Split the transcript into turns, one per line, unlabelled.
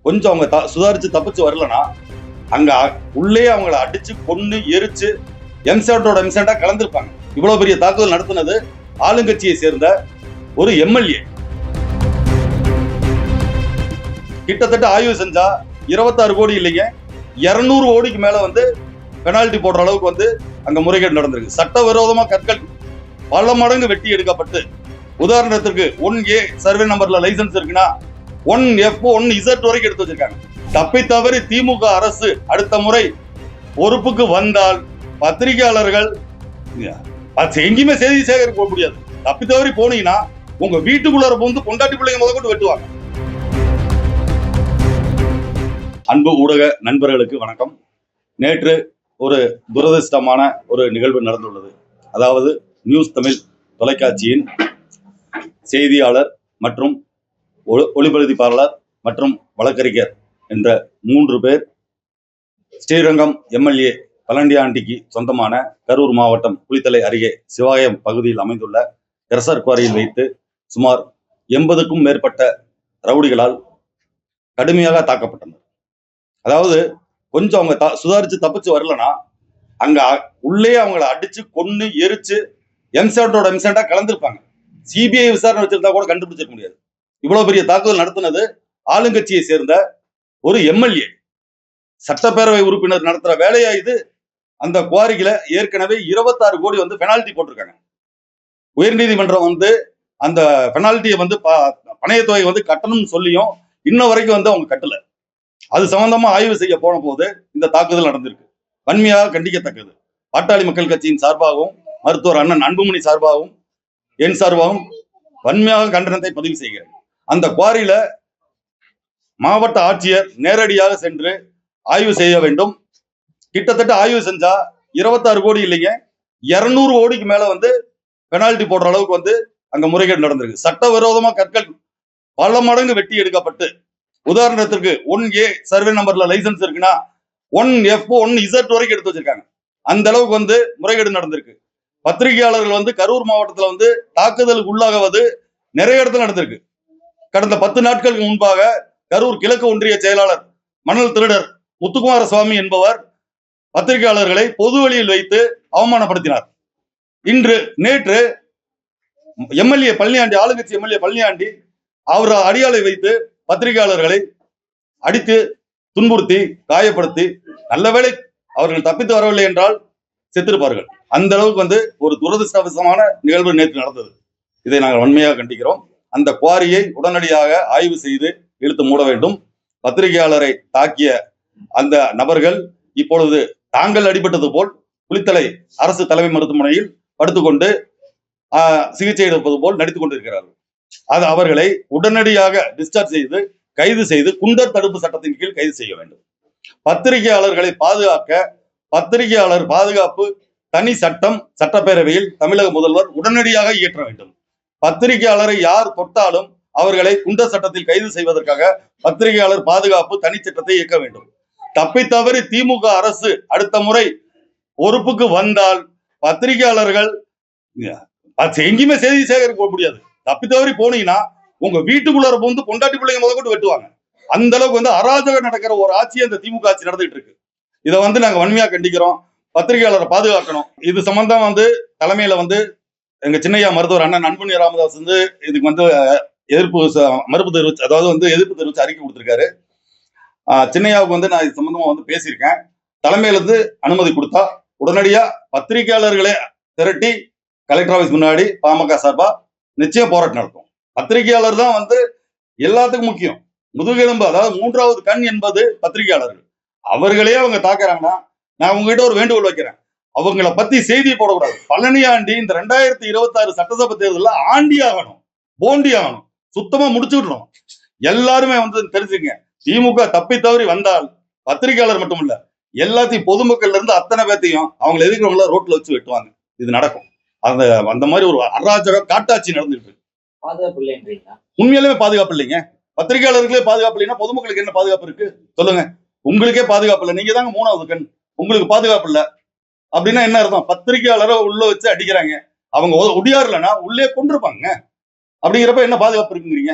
கொஞ்சம் அவங்க சுதாரிச்சு தப்பிச்சு வரலன்னா அங்க உள்ளே அவங்கள அடிச்சு கொண்டு எரிச்சு எம்செண்டா கலந்துருப்பாங்க. இவ்வளவு பெரிய தாக்குதல் நடத்தினது ஆளுங்கட்சியை சேர்ந்த ஒரு எம்எல்ஏ. கிட்டத்தட்ட ஆய்வு செஞ்சா 26 கோடி இல்லைங்க, 200 கோடிக்கு மேல பெனால்டி போடுற அளவுக்கு அங்க முறைகேடு நடந்திருக்கு. சட்டவிரோதமா கற்கள் பல மடங்கு வெட்டி எடுக்கப்பட்டு, உதாரணத்திற்கு 1A சர்வே நம்பர்ல லைசன்ஸ் இருக்குன்னா 1F 1Z வரைக்கும் எடுத்து வச்சிருக்காங்க. தப்பி தவறி திமுக அரசு அடுத்த முறை பொறுப்புக்கு வந்தால் பத்திரிகையாளர்கள் எங்கேயுமே செய்தி சேகரிக்க போக முடியாது. தப்பி தவறி போனீங்கன்னா உங்க வீட்டுக்குள்ளார போந்து பொண்டாட்டி பிள்ளைங்க முதற்கொண்டு வெட்டுவாங்க. அன்பு ஊடக நண்பர்களுக்கு வணக்கம். நேற்று ஒரு துரதிர்ஷ்டமான ஒரு நிகழ்வு நடந்துள்ளது. அதாவது நியூஸ் தமிழ் தொலைக்காட்சியின் செய்தியாளர் மற்றும் ஒளிபரப்பாளர் மற்றும் வழக்கறிஞர் என்ற 3 பேர் ஸ்ரீரங்கம் எம்எல்ஏ பழனியாண்டிக்கு சொந்தமான கரூர் மாவட்டம் குளித்தலை அருகே சிவாயம் பகுதியில் அமைந்துள்ள கிரசர் குவாரியில் வைத்து சுமார் 80க்கும் மேற்பட்ட ரவுடிகளால் கடுமையாக தாக்கப்பட்டனர். அதாவது கொஞ்சம் அவங்க சுதாரிச்சு தப்பிச்சு வரலன்னா அங்க உள்ளே அவங்கள அடிச்சு கொண்டு எரிச்சு எம்செண்டா கலந்துருப்பாங்க. சிபிஐ விசாரணை வச்சிருந்தா கூட கண்டுபிடிச்சிருக்க முடியாது. இவ்வளவு பெரிய தாக்குதல் நடத்தினது ஆளுங்கட்சியை சேர்ந்த ஒரு எம்எல்ஏ. சட்டப்பேரவை உறுப்பினர் நடத்துற வேலையா இது. அந்த குவாரிகளை ஏற்கனவே 26 கோடி பெனால்டி போட்டிருக்காங்க. உயர்நீதிமன்றம் அந்த பெனால்ட்டியை பணையத்தொகை கட்டணும்னு சொல்லியும் இன்ன வரைக்கும் அவங்க கட்டல. அது சம்பந்தமா ஆய்வு செய்ய போன போது இந்த தாக்குதல் நடந்திருக்கு. வன்மையாக கண்டிக்கத்தக்கது. பாட்டாளி மக்கள் கட்சியின் சார்பாகவும் மருத்துவர் அண்ணன் அன்புமணி சார்பாகவும் என் சார்பாகவும் வன்மையாக கண்டனத்தை பதிவு செய்கிறேன். அந்த குவாரியில மாவட்ட ஆட்சியர் நேரடியாக சென்று ஆய்வு செய்ய வேண்டும். கிட்டத்தட்ட ஆய்வு செஞ்சா 26 கோடி இல்லைங்க, 200 கோடிக்கு மேல பெனால்டி போடுற அளவுக்கு அங்க முறைகேடு நடந்திருக்கு. சட்டவிரோதமா கற்கள் பல மடங்கு வெட்டி எடுக்கப்பட்டு, உதாரணத்திற்கு 1A சர்வே நம்பர்ல லைசன்ஸ் இருக்குன்னா 1F 1Z வரைக்கும் எடுத்து வச்சிருக்காங்க. அந்த அளவுக்கு முறைகேடு நடந்திருக்கு. பத்திரிகையாளர்கள் கரூர் மாவட்டத்துல தாக்குதலுக்கு உள்ளாகுவது நிறைய இடத்துல நடந்திருக்கு. கடந்த 10 நாட்களுக்கு முன்பாக கரூர் கிழக்கு ஒன்றிய செயலாளர் மணல் திருடர் முத்துக்குமார சுவாமி என்பவர் பத்திரிகையாளர்களை பொது வழியில் வைத்து அவமானப்படுத்தினார். நேற்று எம்எல்ஏ பழனியாண்டி, ஆளுங்கட்சி எம்எல்ஏ பழனியாண்டி அவர் அடியாளை வைத்து பத்திரிகையாளர்களை அடித்து துன்புறுத்தி காயப்படுத்தி, நல்ல வேளை அவர்கள் தப்பித்து வரவில்லை என்றால் செத்திருப்பார்கள். அந்த அளவுக்கு ஒரு துரதிருஷ்டவசமான நிகழ்வு நேற்று நடந்தது. இதை நாங்கள் வன்மையாக கண்டிக்கிறோம். அந்த குவாரியை உடனடியாக ஆய்வு செய்து இழுத்து மூட வேண்டும். பத்திரிகையாளரை தாக்கிய அந்த நபர்கள் இப்பொழுது தாங்கள் அடிபட்டது போல் குளித்தலை அரசு தலைமை மருத்துவமனையில் படுத்துக்கொண்டு சிகிச்சை எடுப்பது போல் நடித்துக் கொண்டிருக்கிறார்கள். அது அவர்களை உடனடியாக டிஸ்சார்ஜ் செய்து கைது செய்து குண்டர் தடுப்பு சட்டத்தின் கீழ் கைது செய்ய வேண்டும். பத்திரிகையாளர்களை பாதுகாக்க பத்திரிகையாளர் பாதுகாப்பு தனி சட்டம் சட்டப்பேரவையில் தமிழக முதல்வர் உடனடியாக இயற்ற வேண்டும். பத்திரிகையாளரை யார் தொட்டாலும் அவர்களை குண்டர் சட்டத்தில் கைது செய்வதற்காக பத்திரிகையாளர் பாதுகாப்பு தனி சட்டத்தை இயக்க வேண்டும். தப்பி தவறி திமுக அரசு அடுத்த முறை பொறுப்புக்கு வந்தால் பத்திரிகையாளர்கள் எங்கேயுமே செய்தி சேகரிக்க போக முடியாது. தப்பி தவறி போனீங்கன்னா உங்க வீட்டுக்குள்ளார போந்து பொண்டாட்டி பிள்ளைங்க முதற்கொண்டு வெட்டுவாங்க. அந்த அளவுக்கு அராஜகம் நடக்கிற ஒரு ஆட்சி அந்த திமுக ஆட்சி நடந்துட்டு இருக்கு. இதை நாங்க வன்மையா கண்டிக்கிறோம். பத்திரிகையாளரை பாதுகாக்கணும். இது சம்பந்தம் தலைமையில எங்க சின்னையா மருத்துவர் அண்ணன் அன்புமணி ராமதாஸ் இதுக்கு மறுப்பு தெரிவிச்சு, அதாவது எதிர்ப்பு தெரிவிச்சு அறிக்கை கொடுத்திருக்காரு. சின்னையாவுக்கு நான் இது சம்பந்தமா பேசியிருக்கேன். தலைமையில அனுமதி கொடுத்தா உடனடியா பத்திரிகையாளர்களே திரட்டி கலெக்டர் ஆபீஸ் முன்னாடி பாமக சார்பா நிச்சயம் போராட்டம் நடத்தும். பத்திரிகையாளர் தான் எல்லாத்துக்கும் முக்கியம், முதுகெலும்பு. அதாவது 3வது கண் என்பது பத்திரிகையாளர்கள். அவர்களே அவங்க தாக்குறாங்கன்னா நான் உங்ககிட்ட ஒரு வேண்டுகோள் வைக்கிறேன், அவங்கள பத்தி செய்தி போடக்கூடாது. பழனியாண்டி இந்த 2026 சட்டசபை தேர்தலில் ஆண்டி ஆகணும், போண்டி ஆகணும், சுத்தமா முடிச்சுடணும். எல்லாருமே தெரிஞ்சுங்க, திமுக தப்பி தவறி வந்தால் பத்திரிகையாளர் மட்டும் இல்ல, எல்லாத்தையும் பொதுமக்கள்ல இருந்து அத்தனை பேர்த்தையும் அவங்களை எதிர்க்கிறவங்கள ரோட்ல வச்சு வெட்டுவாங்க. இது நடக்கும். அந்த மாதிரி ஒரு அராஜக காட்டாட்சி நடந்துட்டு உண்மையிலுமே பாதுகாப்பு இல்லைங்க. பத்திரிகையாளர்களே பாதுகாப்பு இல்லைன்னா பொதுமக்களுக்கு என்ன பாதுகாப்பு இருக்கு சொல்லுங்க? உங்களுக்கே பாதுகாப்பு இல்லை, நீங்க தாங்க 3வது கண், உங்களுக்கு பாதுகாப்பு இல்லை அப்படின்னா என்ன அர்த்தம்? பத்திரிகையாளரை உள்ள வச்சு அடிக்கிறாங்க, அவங்க ஒடியாருலன்னா உள்ளே கொண்டிருப்பாங்க. அப்படிங்கிறப்ப என்ன பாதுகாப்பு இருக்குங்கிறீங்க?